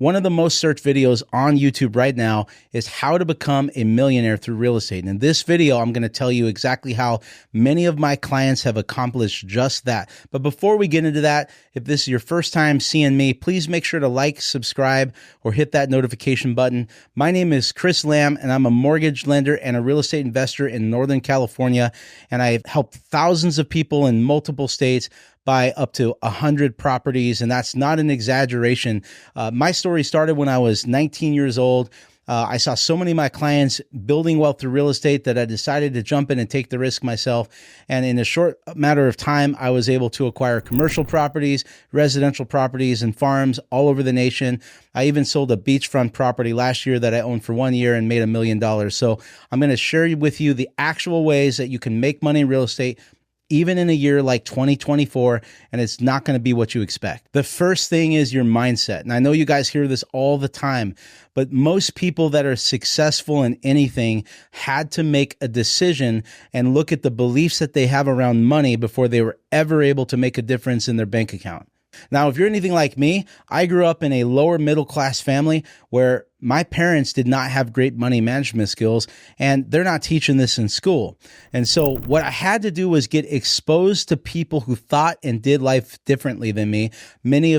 One of the most searched videos on YouTube right now is how to become a millionaire through real estate. And in this video, I'm going to tell you exactly how many of my clients have accomplished just that. But before we get into that, if this is your first time seeing me, please make sure to like, subscribe, or hit that notification button. My name is Chris Lamb, and I'm a mortgage lender and a real estate investor in Northern California. And I've helped thousands of people in multiple states buy up to 100 properties, and that's not an exaggeration. My story started when I was 19 years old. I saw so many of my clients building wealth through real estate that I decided to jump in and take the risk myself. And in a short matter of time, I was able to acquire commercial properties, residential properties, and farms all over the nation. I even sold a beachfront property last year that I owned for 1 year and made $1 million. So I'm going to share with you the actual ways that you can make money in real estate even in a year like 2024, and it's not going to be what you expect. The first thing is your mindset. And I know you guys hear this all the time, but most people that are successful in anything had to make a decision and look at the beliefs that they have around money before they were ever able to make a difference in their bank account. Now, if you're anything like me, I grew up in a lower middle class family where my parents did not have great money management skills, and they're not teaching this in school. And so what I had to do was get exposed to people who thought and did life differently than me. Many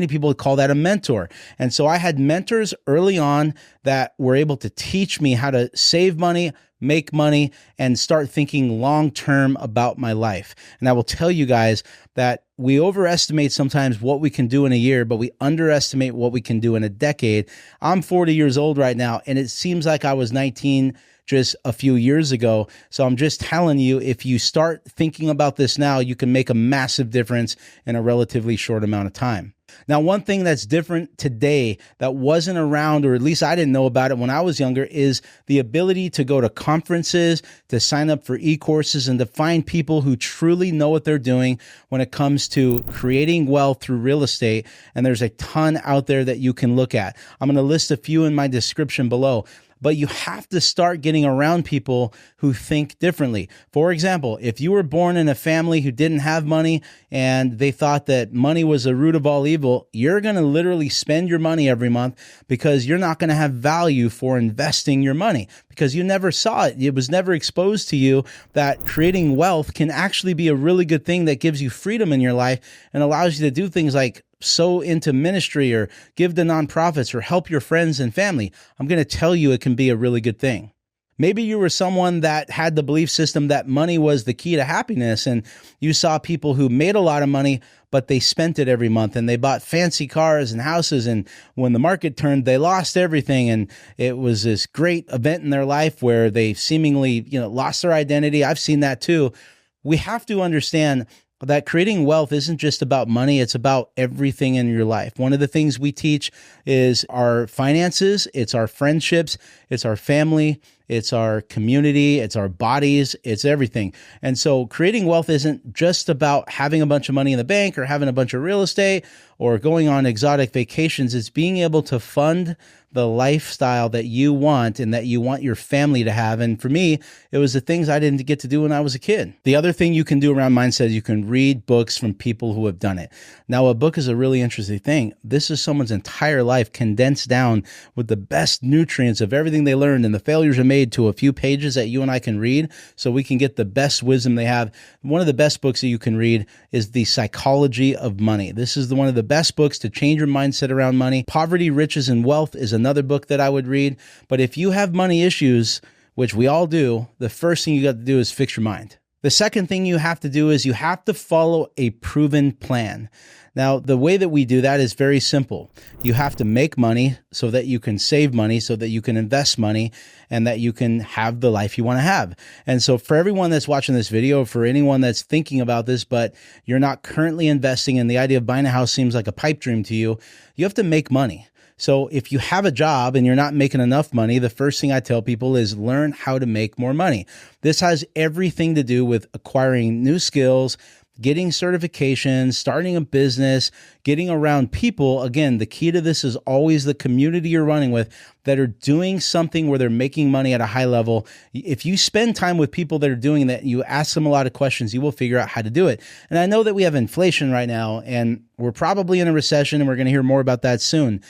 people call that a mentor. And so I had mentors early on that were able to teach me how to save money, make money, and start thinking long-term about my life. And I will tell you guys that we overestimate sometimes what we can do in a year, but we underestimate what we can do in a decade. I'm 40 years old right now, and it seems like I was 19 just a few years ago. So I'm just telling you, if you start thinking about this now, you can make a massive difference in a relatively short amount of time. Now, one thing that's different today that wasn't around, or at least I didn't know about it when I was younger, is the ability to go to conferences, to sign up for e-courses, and to find people who truly know what they're doing when it comes to creating wealth through real estate. And there's a ton out there that you can look at. I'm going to list a few in my description below. But you have to start getting around people who think differently. For example, if you were born in a family who didn't have money and they thought that money was the root of all evil, you're going to literally spend your money every month because you're not going to have value for investing your money because you never saw it. It was never exposed to you that creating wealth can actually be a really good thing that gives you freedom in your life and allows you to do things like sow into ministry or give to nonprofits or help your friends and family. I'm going to tell you it can be a really good thing. Maybe you were someone that had the belief system that money was the key to happiness, and you saw people who made a lot of money, but they spent it every month and they bought fancy cars and houses. And when the market turned, they lost everything. And it was this great event in their life where they seemingly, lost their identity. I've seen that too. We have to understand that creating wealth isn't just about money, it's about everything in your life. One of the things we teach is our finances, it's our friendships, it's our family, it's our community, it's our bodies, it's everything. And so creating wealth isn't just about having a bunch of money in the bank or having a bunch of real estate or going on exotic vacations. It's being able to fund the lifestyle that you want and that you want your family to have. And for me, it was the things I didn't get to do when I was a kid. The other thing you can do around mindset is you can read books from people who have done it. Now, a book is a really interesting thing. This is someone's entire life condensed down with the best nutrients of everything they learned and the failures are made to a few pages that you and I can read so we can get the best wisdom they have. One of the best books that you can read is The Psychology of Money. This is one of the best books to change your mindset around money. Poverty, Riches, and Wealth is another book that I would read. But if you have money issues, which we all do, the first thing you got to do is fix your mind. The second thing you have to do is you have to follow a proven plan. Now, the way that we do that is very simple. You have to make money so that you can save money, so that you can invest money, and that you can have the life you want to have. And so for everyone that's watching this video, for anyone that's thinking about this, but you're not currently investing and the idea of buying a house seems like a pipe dream to you, you have to make money. So if you have a job and you're not making enough money, the first thing I tell people is learn how to make more money. This has everything to do with acquiring new skills, getting certifications, starting a business, getting around people. Again, the key to this is always the community you're running with that are doing something where they're making money at a high level. If you spend time with people that are doing that, you ask them a lot of questions, you will figure out how to do it. And I know that we have inflation right now, and we're probably in a recession, and we're going to hear more about that soon.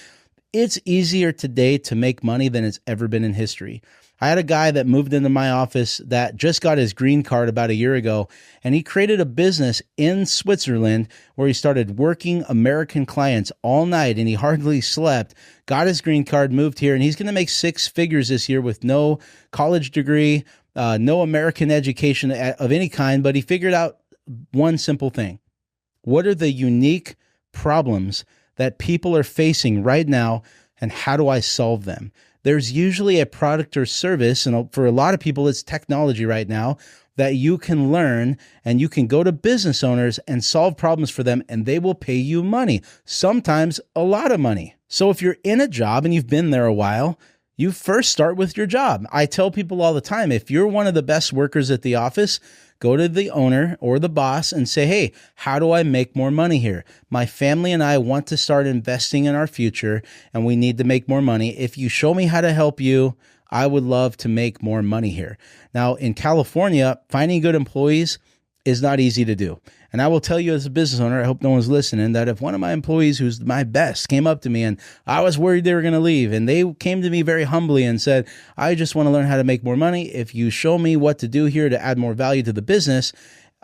It's easier today to make money than it's ever been in history. I had a guy that moved into my office that just got his green card about a year ago, and he created a business in Switzerland where he started working American clients all night, and he hardly slept, got his green card, moved here, and he's going to make six figures this year with no college degree, no American education of any kind, but he figured out one simple thing. What are the unique problems that people are facing right now, and how do I solve them? There's usually a product or service, and for a lot of people, it's technology right now, that you can learn, and you can go to business owners and solve problems for them, and they will pay you money, sometimes a lot of money. So if you're in a job and you've been there a while, you first start with your job. I tell people all the time, if you're one of the best workers at the office, go to the owner or the boss and say, hey, how do I make more money here? My family and I want to start investing in our future, and we need to make more money. If you show me how to help you, I would love to make more money here. Now, in California, finding good employees is not easy to do. And I will tell you as a business owner, I hope no one's listening, that if one of my employees who's my best came up to me and I was worried they were going to leave, and they came to me very humbly and said, I just want to learn how to make more money. If you show me what to do here to add more value to the business,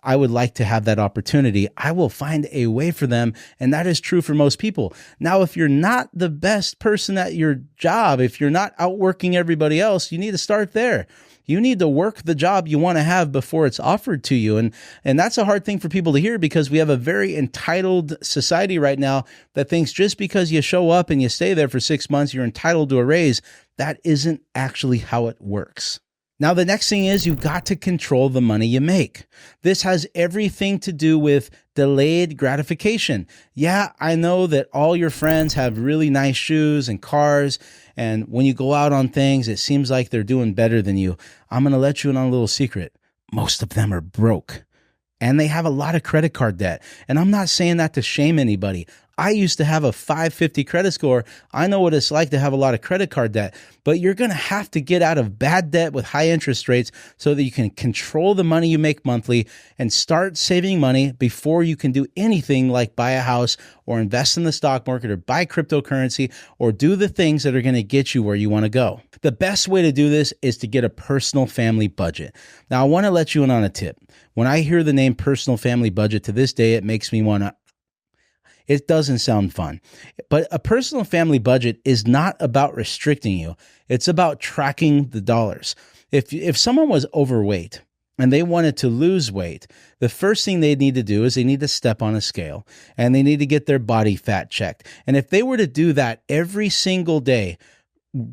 I would like to have that opportunity. I will find a way for them. And that is true for most people. Now, if you're not the best person at your job, if you're not outworking everybody else, you need to start there. You need to work the job you want to have before it's offered to you. And that's a hard thing for people to hear, because we have a very entitled society right now that thinks just because you show up and you stay there for 6 months, you're entitled to a raise. That isn't actually how it works. Now, the next thing is you've got to control the money you make. This has everything to do with delayed gratification. Yeah, I know that all your friends have really nice shoes and cars, and when you go out on things, it seems like they're doing better than you. I'm going to let you in on a little secret. Most of them are broke, and they have a lot of credit card debt. And I'm not saying that to shame anybody. I used to have a 550 credit score. I know what it's like to have a lot of credit card debt, but you're going to have to get out of bad debt with high interest rates so that you can control the money you make monthly and start saving money before you can do anything like buy a house or invest in the stock market or buy cryptocurrency or do the things that are going to get you where you want to go. The best way to do this is to get a personal family budget. Now, I want to let you in on a tip. When I hear the name personal family budget, to this day, it makes me want to. It doesn't sound fun. But a personal family budget is not about restricting you. It's about tracking the dollars. If someone was overweight and they wanted to lose weight, the first thing they need to do is they need to step on a scale and they need to get their body fat checked. And if they were to do that every single day,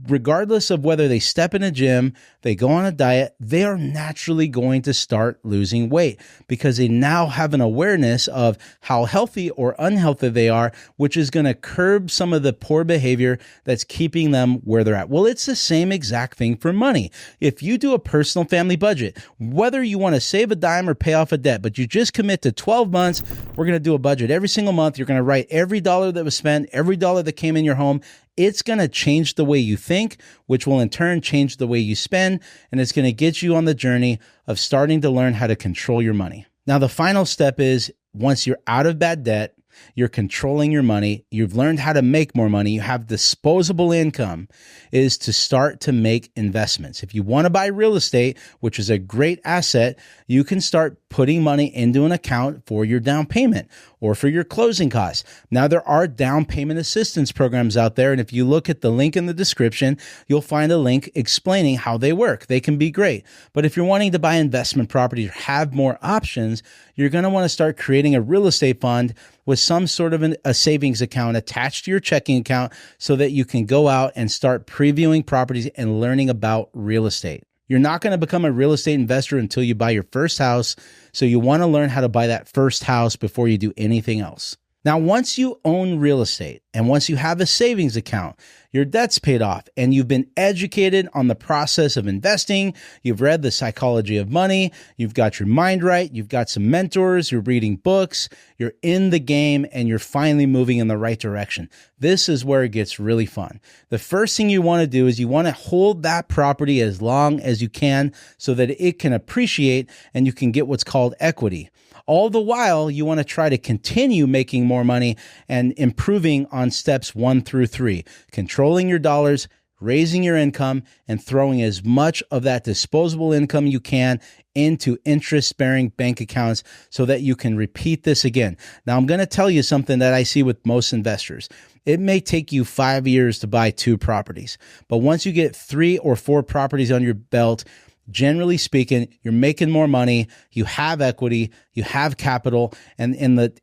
regardless of whether they step in a gym, they go on a diet, they are naturally going to start losing weight because they now have an awareness of how healthy or unhealthy they are, which is going to curb some of the poor behavior that's keeping them where they're at. Well, it's the same exact thing for money. If you do a personal family budget, whether you want to save a dime or pay off a debt, but you just commit to 12 months, we're going to do a budget every single month. You're going to write every dollar that was spent, every dollar that came in your home. It's going to change the way you think, which will in turn change the way you spend, and it's going to get you on the journey of starting to learn how to control your money. Now, the final step is once you're out of bad debt, you're controlling your money, you've learned how to make more money, you have disposable income, is to start to make investments. If you want to buy real estate, which is a great asset, you can start putting money into an account for your down payment or for your closing costs. Now, there are down payment assistance programs out there, and if you look at the link in the description, you'll find a link explaining how they work. They can be great. But if you're wanting to buy investment property or have more options, you're going to want to start creating a real estate fund with some sort of a savings account attached to your checking account so that you can go out and start previewing properties and learning about real estate. You're not going to become a real estate investor until you buy your first house, so you want to learn how to buy that first house before you do anything else. Now, once you own real estate and once you have a savings account, your debt's paid off and you've been educated on the process of investing, you've read The Psychology of Money, you've got your mind right, you've got some mentors, you're reading books, you're in the game, and you're finally moving in the right direction. This is where it gets really fun. The first thing you want to do is you want to hold that property as long as you can so that it can appreciate and you can get what's called equity. All the while, you want to try to continue making more money and improving on steps 1 through 3, controlling your dollars, raising your income, and throwing as much of that disposable income you can into interest-bearing bank accounts so that you can repeat this again. Now, I'm going to tell you something that I see with most investors. It may take you 5 years to buy 2 properties, but once you get 3 or 4 properties on your belt, generally speaking, you're making more money, you have equity, you have capital, and in the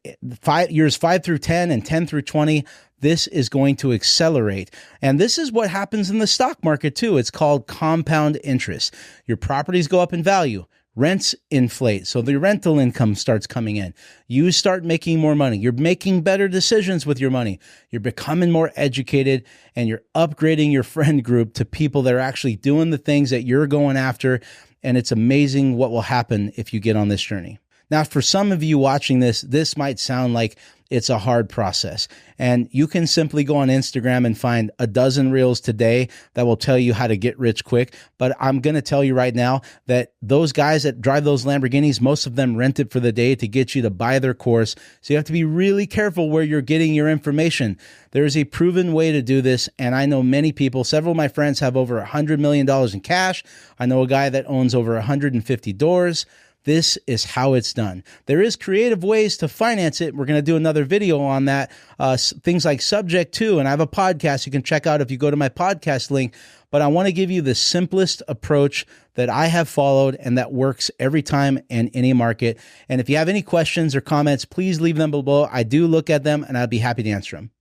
years 5 through 10 and 10 through 20, this is going to accelerate. And this is what happens in the stock market too. It's called compound interest. Your properties go up in value. Rents inflate, so the rental income starts coming in. You start making more money. You're making better decisions with your money. You're becoming more educated, and you're upgrading your friend group to people that are actually doing the things that you're going after. And it's amazing what will happen if you get on this journey. Now, for some of you watching this might sound like it's a hard process. And you can simply go on Instagram and find a dozen reels today that will tell you how to get rich quick. But I'm going to tell you right now that those guys that drive those Lamborghinis, most of them rent it for the day to get you to buy their course. So you have to be really careful where you're getting your information. There is a proven way to do this. And I know many people, several of my friends have over $100 million in cash. I know a guy that owns over 150 doors. This is how it's done. There is creative ways to finance it. We're going to do another video on that. Things like Subject to, and I have a podcast you can check out if you go to my podcast link. But I want to give you the simplest approach that I have followed and that works every time in any market. And if you have any questions or comments, please leave them below. I do look at them and I'd be happy to answer them.